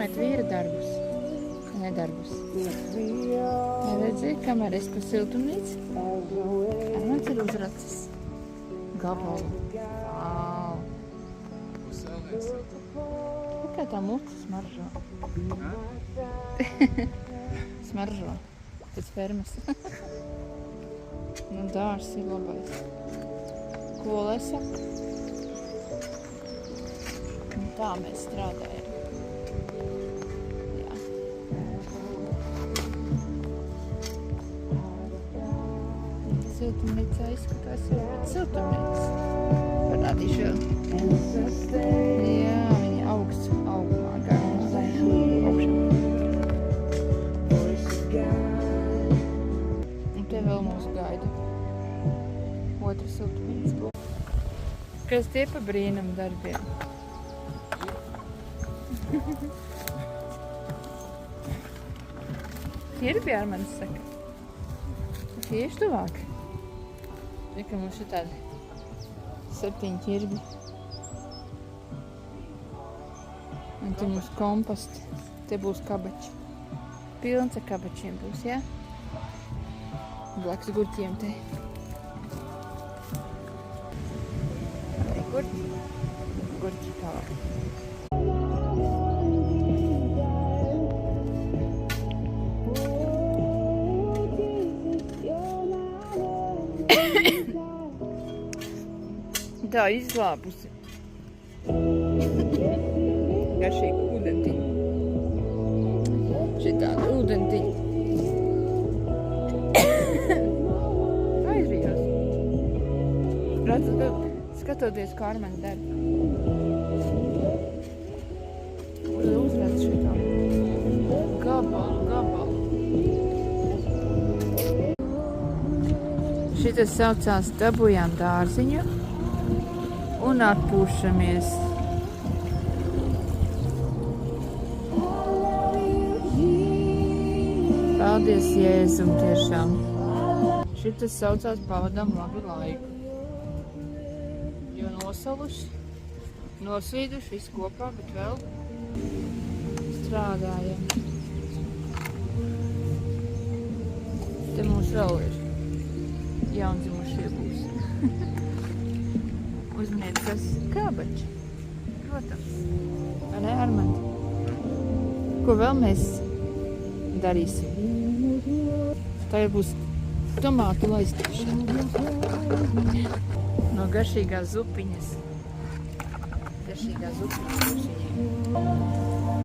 filmēt vīra darbus. Nedarbus. Neredzi, kamēr es pa siltumnīcu. Armands ir uzracis gabalu. Vau. Kā tā muca smaržo. Smaržo. Pēc fermas. Nu, dārs ir labais. Ko lesa? Un tā mēs strādājam. Jā. Siltumnīcā izskatās jau pēc siltumnīcas. Parādīšu vēl. Jā, viņi augumā gājas. Augšā. Un te vēl mūs gaida. Otra siltumnīca. Kas tie pa brīnum darbiem? Ķirbi Armands saka. Tieši tuvāk. Ka mums ir tādi 7 ķirbi. Un te mums komposti. Te būs kabači. Pilns ar kabačiem būs, jā? Blakus gurķiem te. Gurķi tālāk. Tā izlāpusi. Garšīga ūdentiņa. Šitāda ūdentiņa. Aizvījās. Skatoties, kā Armands dara. Uzrāds šitā. Gabalu. Šitas saucās dabujām dārziņu un atpūšamies. Paldies Jēzum tiešām. Šitas saucās pavadām labu laiku. Jo nosaluši, nosvīduši visu kopā, bet vēl strādājam. Te mums vēl ir jaundzimušie būs. Uzminiet, kas kabači. Protams. Vai ne, Armand? Ko vēl mēs darīsim? Tā jau būs tomātu laistīšana. No garšīgās zupiņas. Garšīgās zupiņas.